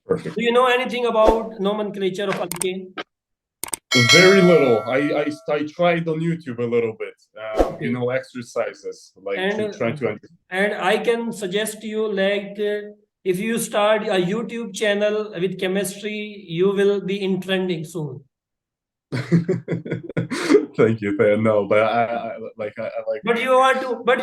Perfect. Do you know anything about nomenclature of alkane? Very little. I tried on YouTube a little bit. You know, exercises like trying to understand. And I can suggest you like if you start a YouTube channel with chemistry, you will be in trending soon. Thank you. No, but I like. But you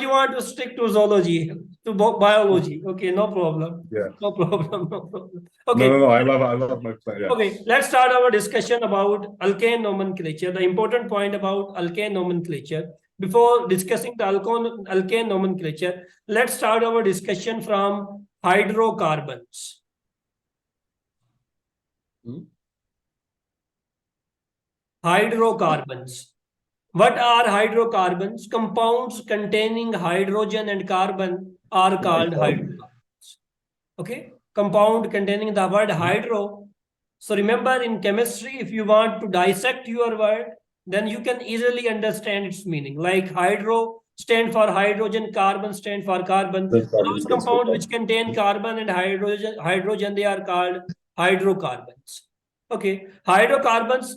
want to stick to zoology, to biology. Okay, no problem. Yeah. No problem. No problem. Okay. No. I love my plan. Yeah. Okay, let's start our discussion about alkane nomenclature. The important point about alkane nomenclature. Before discussing the alkane nomenclature, let's start our discussion from hydrocarbons. Hydrocarbons. What are hydrocarbons? Compounds containing hydrogen and carbon are called hydrocarbons. Okay, compound containing the word hydro. So remember, in chemistry, if you want to dissect your word, then you can easily understand its meaning. Like hydro stand for hydrogen, carbon stand for carbon. Those compounds which contain carbon and hydrogen, they are called hydrocarbons. Okay, hydrocarbons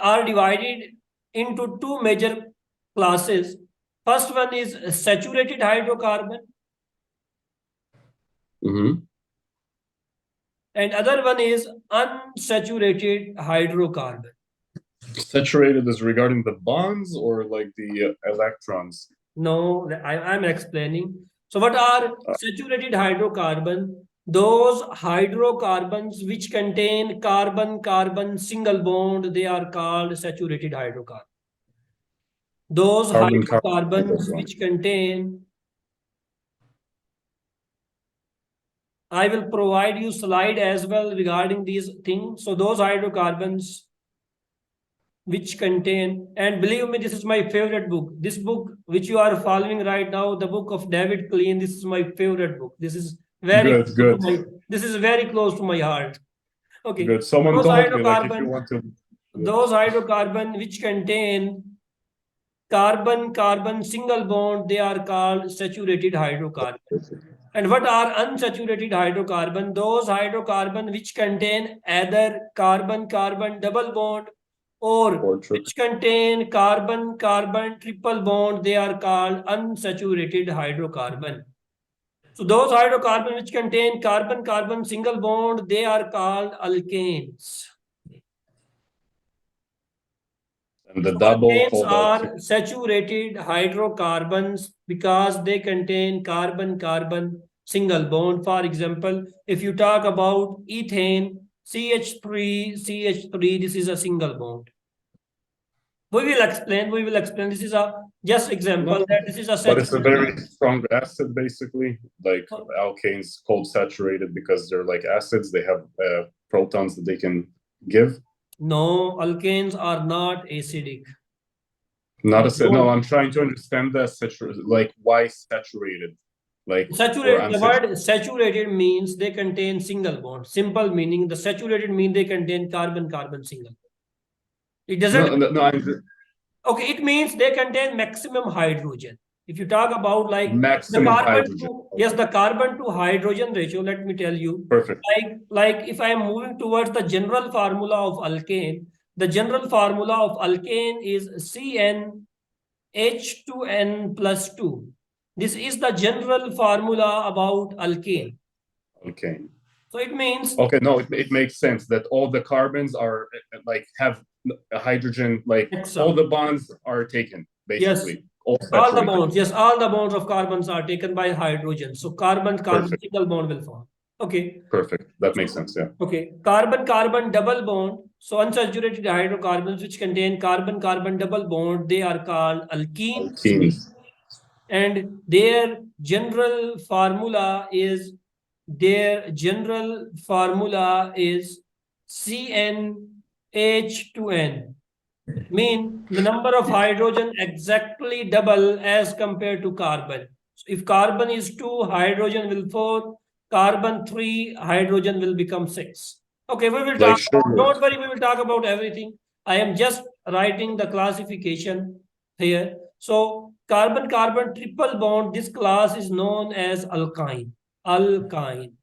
are divided into two major classes. First one is saturated hydrocarbon. And other one is unsaturated hydrocarbon. Saturated is regarding the bonds or like the electrons? No, I'm explaining. So what are saturated hydrocarbon? Those hydrocarbons which contain carbon-carbon single bond, they are called saturated hydrocarbon. Those hydrocarbons which contain, I will provide you slide as well regarding these things. So those hydrocarbons which contain, and believe me, this is my favorite book. This book which you are following right now, the book of David Klein, this is my favorite book. This is very good. This is very close to my heart. Okay. Good. Someone told me like if you want to. Those hydrocarbon which contain carbon-carbon single bond, they are called saturated hydrocarbons. And what are unsaturated hydrocarbon? Those hydrocarbon which contain either carbon-carbon double bond or which contain carbon-carbon triple bond, they are called unsaturated hydrocarbon. So those hydrocarbon which contain carbon-carbon single bond, they are called alkanes. And the double alkanes are saturated hydrocarbons because they contain carbon-carbon single bond. For example, if you talk about ethane, CH3, this is a single bond. We will explain. This is a just example that this is a but it's a very strong acid, basically. Like alkanes called saturated because they're like acids. They have protons that they can give. No, alkanes are not acidic. Not acid. No, I'm trying to understand the like why saturated. Like saturated, the word saturated means they contain single bond. Simple meaning, the saturated mean they contain carbon-carbon single bond. It doesn't. Okay, it means they contain maximum hydrogen. If you talk about like maximum the carbon hydrogen. Yes, the carbon to hydrogen ratio, let me tell you. Perfect. Like if I am moving towards the general formula of alkane, the general formula of alkane is CnH2n plus 2. This is the general formula about alkane. Okay. So it means. Okay, no, it makes sense that all the carbons are like have a hydrogen, like all the bonds are taken, basically. Yes. All the bonds, yes, all the bonds of carbons are taken by hydrogen. So carbon-carbon single bond will form. Okay. Perfect. That makes sense, yeah. Okay. Carbon-carbon double bond. So unsaturated hydrocarbons which contain carbon-carbon double bond, they are called alkenes. And their general formula is CnH2n. Mean the number of hydrogen exactly double as compared to carbon. So if carbon is 2, hydrogen will 4, carbon 3, hydrogen will become 6. Okay, we will talk. Don't worry, we will talk about everything. I am just writing the classification here. So carbon-carbon triple bond, this class is known as alkyne. Alkyne.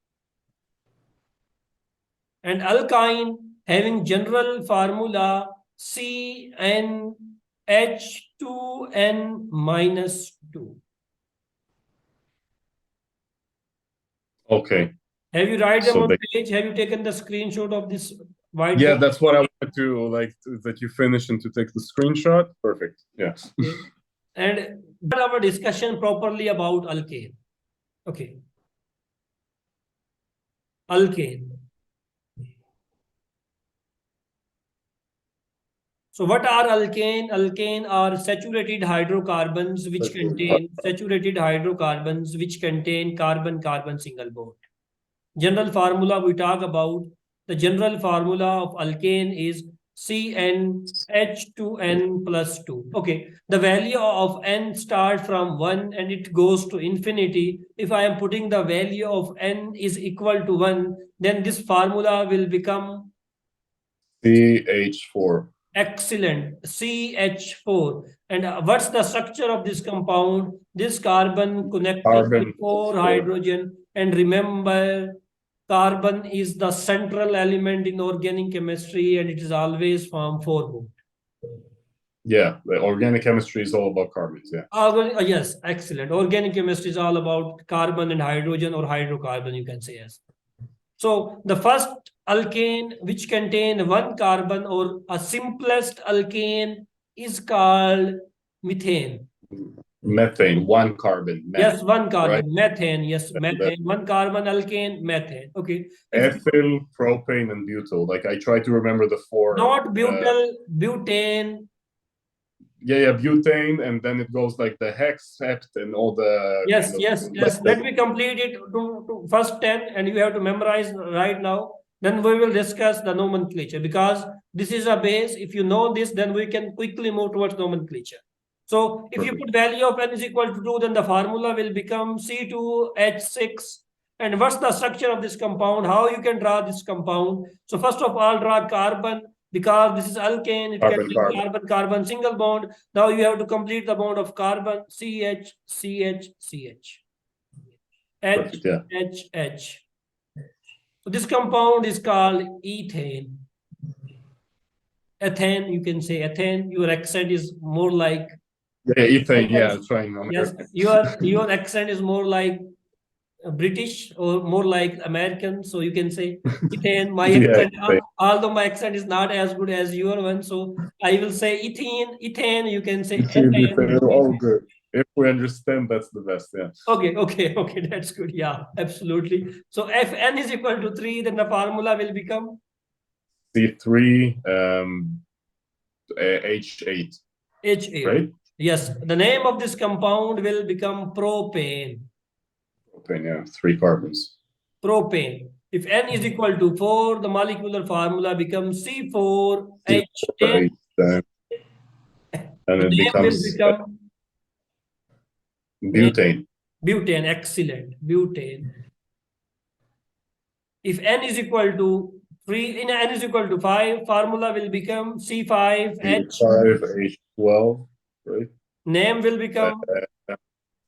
And alkyne having general formula CnH2n-2. Okay. Have you write them So on page? Have you taken the screenshot of this whiteboard? Yeah, that's what I wanted to like that you finish and to take the screenshot. Perfect. Yeah. Okay. And our discussion properly about alkane. Okay. Alkane. So what are alkane? Alkane are saturated hydrocarbons which contain carbon-carbon single bond. General formula we talk about, the general formula of alkane is CnH2n plus 2. Okay, the value of n starts from 1 and it goes to infinity. If I am putting the value of n is equal to 1, then this formula will become CH4. excellent, CH4. And what's the structure of this compound? This carbon connected with 4 hydrogen. And remember, carbon is the central element in organic chemistry and it is always form 4 bond. Yeah, the organic chemistry is all about carbons. Yeah. Yes, excellent. Organic chemistry is all about carbon and hydrogen, or hydrocarbon, you can say. Yes. So the first alkane which contain 1 carbon, or a simplest alkane, is called methane. Methane, 1 carbon. Yes, 1 carbon, right? Methane. Yes, methane, 1 carbon alkane, methane. Okay. Ethyl, propane, and butyl. Like I try to remember the 4. Not butyl, butane. Yeah, butane, and then it goes like the hex, sept, and all the. Yes, kind of, yes. Let me complete it to first 10, and you have to memorize right now. Then we will discuss the nomenclature, because this is a base. If you know this, then we can quickly move towards nomenclature. So if you put value of n is equal to 2, then the formula will become C2H6. And what's the structure of this compound? How you can draw this compound? So first of all, draw carbon, because this is alkane, it contains carbon-carbon single bond. Now you have to complete the bond of carbon, CH, CH, CH. H, H, H. So this compound is called ethane. Ethane, you can say ethane. Your accent is more like. Yeah, ethane. Yeah, trying. Yes, your accent is more like British or more like American, so you can say ethane. My accent, although my accent is not as good as your one, so I will say ethane. You can say ethane. All good. If we understand, that's the best. Yeah. Okay, that's good. Yeah, absolutely. So if n is equal to 3, then the formula will become C3 H8. H8. Right? Yes, the name of this compound will become propane. Propane, yeah, 3 carbons. Propane. If n is equal to 4, the molecular formula becomes C4H10. And it becomes butane. Butane, excellent. Butane. If n is equal to 3, in n is equal to 5, formula will become C5H12, right? Name will become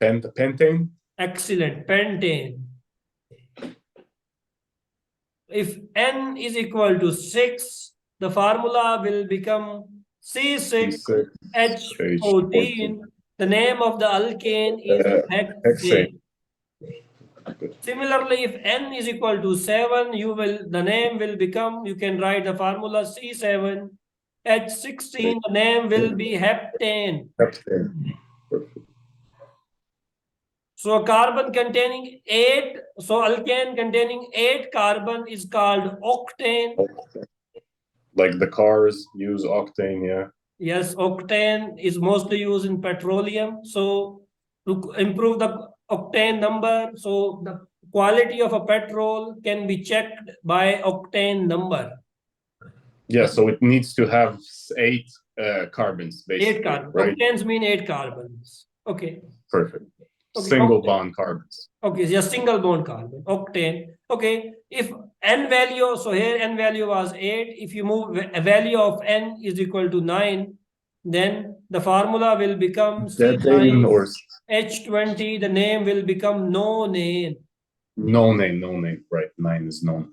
pentane. Excellent, pentane. If n is equal to 6, the formula will become C6H14. The name of the alkane is hexane. Similarly, if n is equal to 7, the name will become, you can write the formula C7H16. The name will be heptane. So carbon containing 8, so alkane containing 8 carbon is called octane. Like the cars use octane, yeah. Yes, octane is mostly used in petroleum. So to improve the octane number, so the quality of a petrol can be checked by octane number. Yeah, so it needs to have 8 carbons, basically. 8 carbons. Right? Octanes mean 8 carbons. Okay. Perfect. Okay, single bond carbons. Okay, just single bond carbon. Octane. Okay, if n value, so here n value was 8. If you move a value of n is equal to 9, then the formula will become C9H20. The name will become no name. No name, right. 9 is known.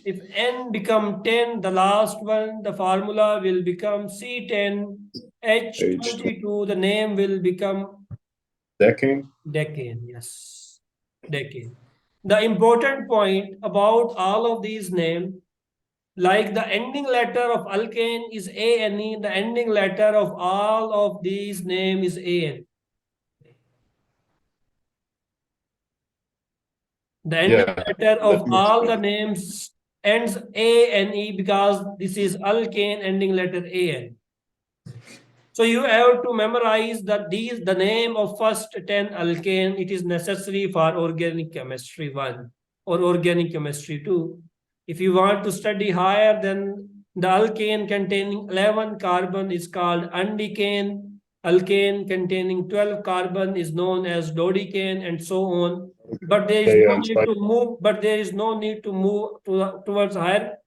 If n become 10, the last one, the formula will become C10H22. The name will become decane. decane. Yes, decane. The important point about all of these names, like the ending letter of alkane is ANE, the ending letter of all of these names is AN. The ending letter of all the names ends ANE because this is alkane ending letter AN. So you have to memorize that the name of first 10 alkane. It is necessary for organic chemistry 1 or organic chemistry 2. If you want to study higher, then the alkane containing 11 carbon is called undecane. Alkane containing 12 carbon is known as dodecane, and so on. But there is no need to move. But there is no need to move towards higher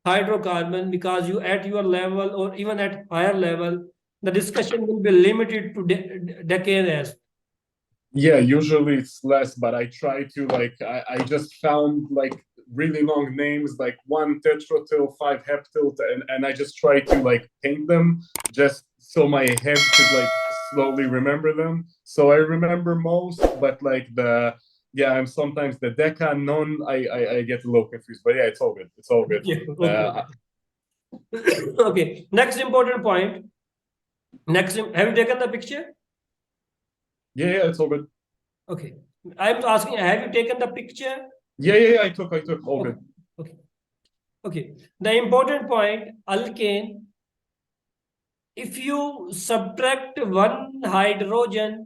hydrocarbon, because you at your level or even at higher level, the discussion will be limited to decades. Yeah, usually it's less, but I try to I just found like really long names, like 1 tetratyl, 5 heptyl, and I just try to like paint them just so my head could like slowly remember them. So I remember most, but like I'm sometimes the deca non I get a little confused, but yeah, it's all good. It's all good. Yeah, okay. Okay. Next important point. Have you taken the picture? Yeah, it's all good. Okay. I'm asking, have you taken the picture? Yeah, I took all good. Okay. The important point, alkane. If you subtract one hydrogen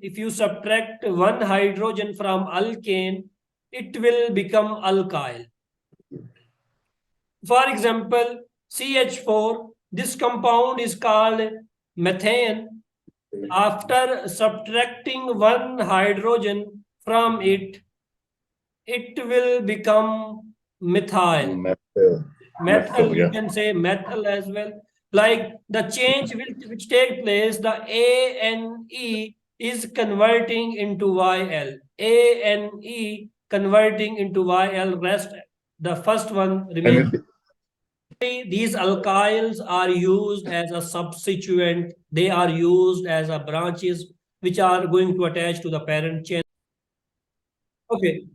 from alkane, it will become alkyl. For example, CH4, this compound is called methane. After subtracting one hydrogen from it, it will become methyl. Methyl, you can say methyl as well. Like the change which take place, the ANE is converting into YL. ANE converting into YL. Rest, the first one remains. These alkyls are used as a substituent. They are used as a branches which are going to attach to the parent chain. Okay.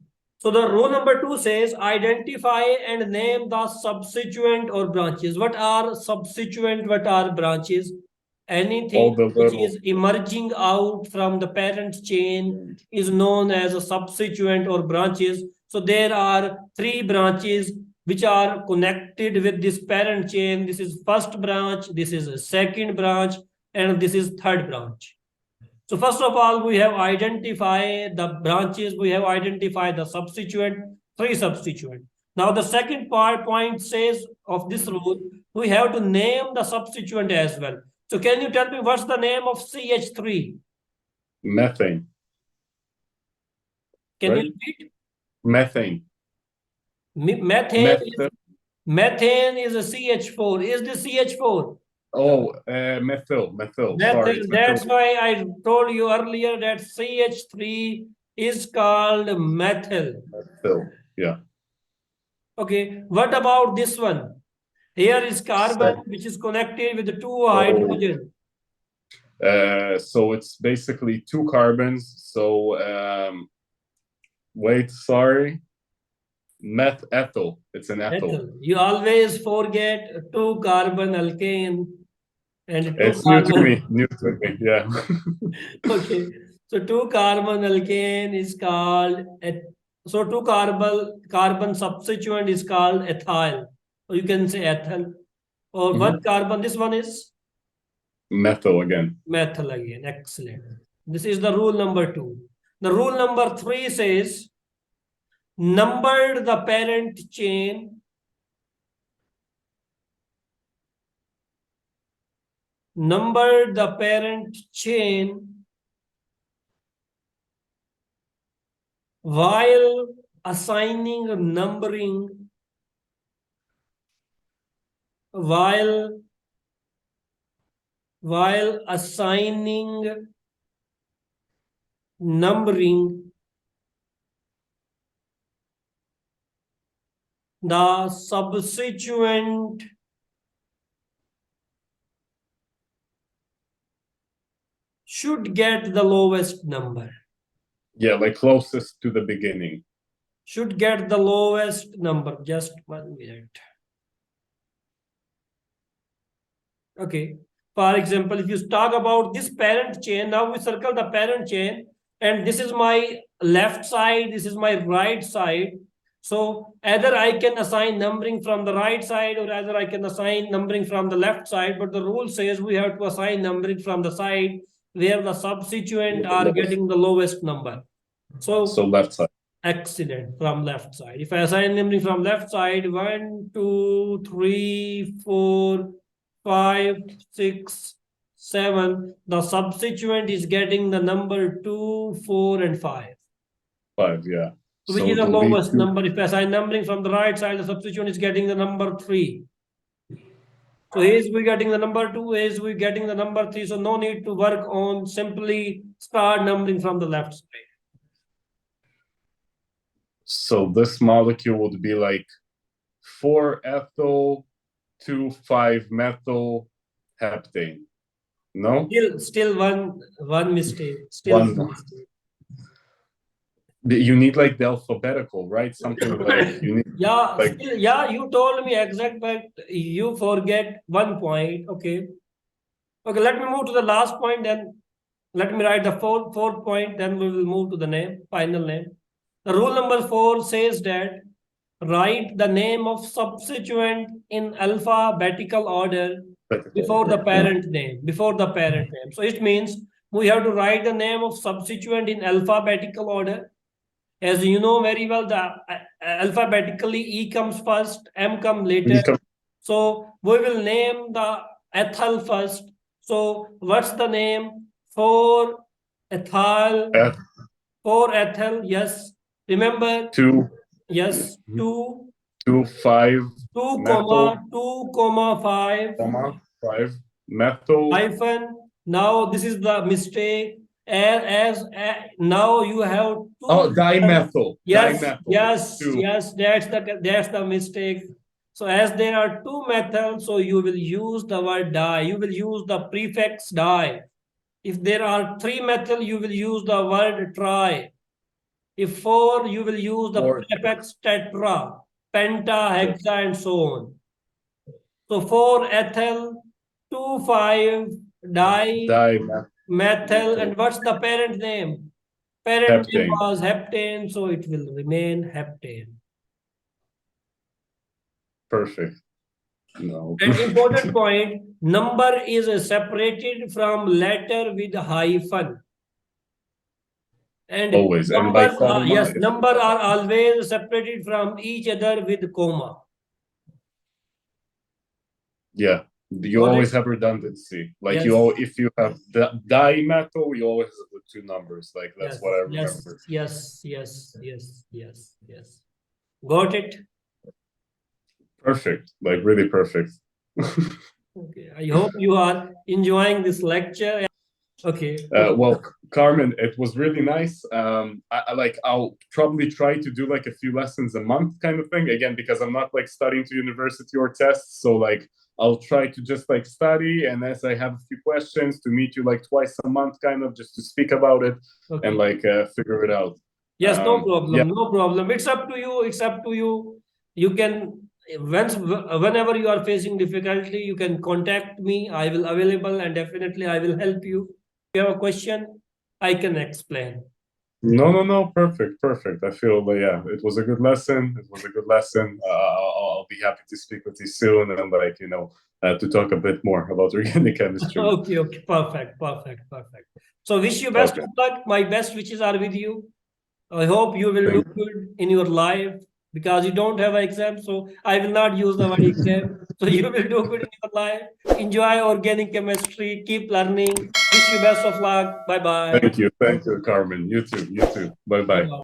So the rule number 2 says identify and name the substituent or branches. What are substituent? What are branches? Anything which is emerging out from the parent chain is known as a substituent or branches. So there are 3 branches which are connected with this parent chain. This is first branch, this is a second branch, and this is third branch. So first of all, we have identified the branches, we have identified the substituent, 3 substituent. Now the second point says of this rule, we have to name the substituent as well. So can you tell me what's the name of CH3? Methane. Can you repeat? Methane. Methane is a CH4. Is this CH4? Oh, methyl. Sorry. That's why I told you earlier that CH3 is called methyl. Yeah. Okay, what about this one? Here is carbon, which is connected with the 2 hydrogen. So it's basically 2 carbons. So wait, sorry. Ethyl. It's an ethyl. You always forget 2 carbon alkane and 2 it's carbon. New to me, yeah. Okay, so 2 carbon alkane is called, so 2 carbon substituent is called ethyl. Or you can say ethyl. Or 1 carbon, this one is? Methyl again. Methyl again, excellent. This is the rule number 2. The rule number 3 says, numbered the parent chain. Numbered the parent chain while assigning numbering. While assigning numbering the substituent should get the lowest number. Yeah, like closest to the beginning. Should get the lowest number. Just 1 minute. Okay. For example, if you talk about this parent chain, now we circle the parent chain, and this is my left side, this is my right side. So either I can assign numbering from the right side, or either I can assign numbering from the left side, but the rule says we have to assign numbering from the side where the substituent are getting the lowest number. So left side. Excellent, from left side. If I assign numbering from left side, 1, 2, 3, 4, 5, 6, 7, the substituent is getting the number 2, 4, and 5. 5, yeah. Which is the lowest number. If I assign numbering from the right side, the substituent is getting the number 3. So here is we getting the number 2, here is we getting the number 3. So no need to work on, simply start numbering from the left side. So this molecule would be like 4 ethyl, 2, 5 methyl heptane. No? Still one mistake. Still one mistake. You need like the alphabetical, right? Something like you need. Yeah, like, yeah, you told me exact, but you forget one point. Okay. Okay, let me move to the last point, then let me write the fourth point, then we will move to the name, final name. The rule number 4 says that write the name of substituent in alphabetical order before the parent name, So it means we have to write the name of substituent in alphabetical order. As you know very well, the alphabetically E comes first, M comes later. So we will name the ethyl first. So what's the name? 4 ethyl. 4 ethyl, yes. Remember? 2. Yes, 2. 2, 5. 2, comma, 2, comma, 5. Comma, 5. Methyl. Hyphen. Now this is the mistake. As now you have 2. Oh, dimethyl. Yes, dimethyl. Yes, that's the mistake. So as there are 2 methyl, so you will use the word di. You will use the prefix di. If there are 3 methyl, you will use the word tri. If 4, you will use the prefix tetra, penta, hexa, and so on. So 4 ethyl, 2, 5 methyl, and what's the parent name? Parent name was heptane, so it will remain heptane. Perfect. No. An important point, number is separated from letter with hyphen. And always. Numbers, and numbers are always separated from each other with comma. Yeah, you always have redundancy. Like if you have the dimethyl, you always have the 2 numbers. Like that's what I remember. Yes. Got it? Perfect. Like really perfect. Okay. I hope you are enjoying this lecture. Okay. Well, Carmen, it was really nice. I'll probably try to do like a few lessons a month kind of thing, again, because I'm not like studying to university or tests. So like I'll try to just like study, and as I have a few questions, to meet you like twice a month, kind of just to speak about it and like figure it out. Yes, no problem. Yeah. No problem. It's up to you. It's up to you. You can, whenever you are facing difficulty, you can contact me. I will available, and definitely I will help you. If you have a question, I can explain. No. Perfect. I feel, yeah, it was a good lesson. I'll be happy to speak with you soon, and like, to talk a bit more about organic chemistry. Okay. Perfect. So wish you best of luck. My best wishes are with you. I hope you will do good in your life, because you don't have an exam, so I will not use the word exam. So you will do good in your life. Enjoy organic chemistry. Keep learning. Wish you best of luck. Bye-bye. Thank you, Carmen. You too. Bye-bye.